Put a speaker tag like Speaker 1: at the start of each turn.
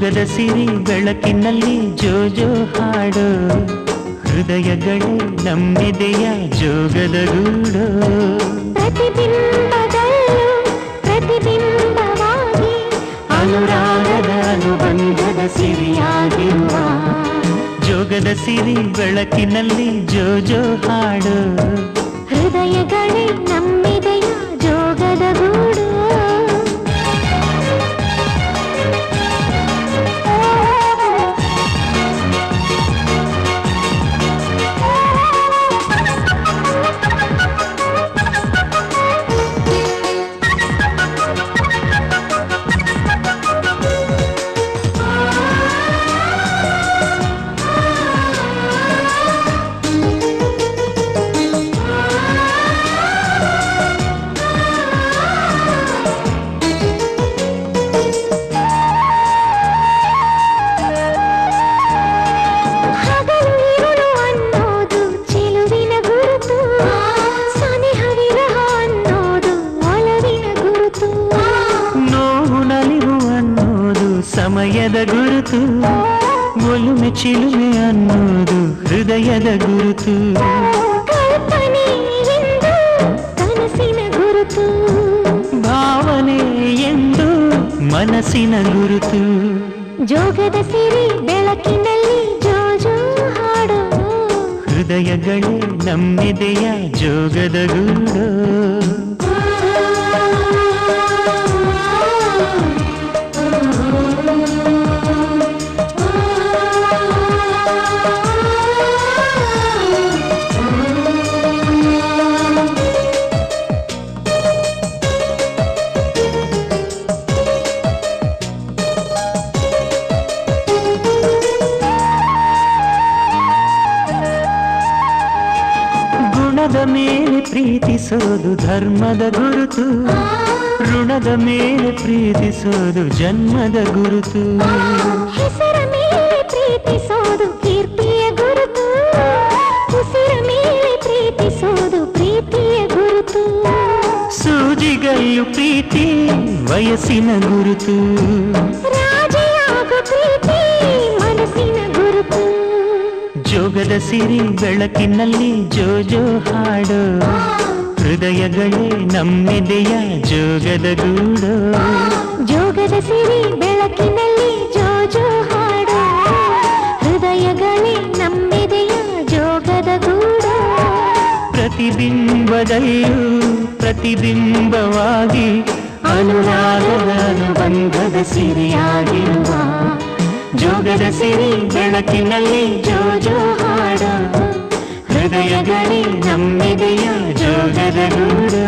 Speaker 1: ಜೋಗದ ಸಿರಿ ಬೆಳಕಿನಲ್ಲಿ ಜೋಜೋ ಹಾಡು ಹೃದಯಗಳೇ ನಮ್ಮೆದೆಯ ಜೋಗದ ಗೂಡು
Speaker 2: ಪ್ರತಿಬಿಂಬದಲ್ಲೂ ಪ್ರತಿಬಿಂಬವಾಗಿ
Speaker 1: ಅನುರಾಗದ ಅನುಬಂಧದ ಸಿರಿಯಾಗಿರುವ ಜೋಗದ ಸಿರಿ ಬೆಳಕಿನಲ್ಲಿ ಜೋಜೋ ಹಾಡು
Speaker 2: ಹೃದಯಗಳೇ ನಮ್ಮೆದೆಯ ಜೋಗದ ಗೂಡು
Speaker 1: ಸಮಯದ ಗುರುತು ಒಲುಮೆ ಚಿಲುಮೆ ಅನ್ನೋದು ಹೃದಯದ ಗುರುತು
Speaker 2: ಕಲ್ಪನೆ ಎಂದು ಕನಸಿನ ಗುರುತು
Speaker 1: ಭಾವನೆ ಎಂದು ಮನಸ್ಸಿನ ಗುರುತು
Speaker 2: ಜೋಗದ ಸಿರಿ ಬೆಳಕಿನಲ್ಲಿ ಜೋಜೋ ಹಾಡು
Speaker 1: ಹೃದಯಗಳೇ ನಮ್ಮೆದೆಯ ಜೋಗದ ಗೂಡು ಋಣದ ಮೇಲೆ ಪ್ರೀತಿಸೋದು ಧರ್ಮದ ಗುರುತು ಋಣದ ಮೇಲೆ ಪ್ರೀತಿಸೋದು ಜನ್ಮದ ಗುರುತು
Speaker 2: ಹೆಸರ ಮೇಲೆ ಪ್ರೀತಿಸೋದು ಕೀರ್ತಿಯ ಗುರುತು ಉಸಿರ ಮೇಲೆ ಪ್ರೀತಿಸೋದು ಪ್ರೀತಿಯ ಗುರುತು
Speaker 1: ಸೂಜಿಗಲ್ಲು ಪ್ರೀತಿ ವಯಸ್ಸಿನ ಗುರುತು
Speaker 2: ರಾಜಿಯಾಗೋ ಪ್ರೀತಿ ಮನಸ್ಸಿನ ಗುರುತು
Speaker 1: ಜೋಗದ ಸಿರಿ ಬೆಳಕಿನಲ್ಲಿ ಜೋಜೋ ಹಾಡು ಹೃದಯಗಳೇ ನಮ್ಮೆದೆಯ ಜೋಗದ ಗೂಡು
Speaker 2: ಜೋಗದ ಸಿರಿ ಬೆಳಕಿನಲ್ಲಿ ಜೋಜೋ ಹಾಡು ಹೃದಯಗಳೇ ನಮ್ಮೆದೆಯ ಜೋಗದ ಗೂಡು
Speaker 1: ಪ್ರತಿಬಿಂಬದಲ್ಲೂ ಪ್ರತಿಬಿಂಬವಾಗಿ ಅನುರಾಗದ ಅನುಬಂಧದ ಸಿರಿಯಾಗಿರುವ ಜೋಗದ ಸಿರಿ ಬೆಳಕಿನಲ್ಲಿ ಜೋಜೋ ಹಾಡು ಹೃದಯಗಳೇ ನಮ್ಮೆದೆಯ ಜೋಗದ ಗೂಡು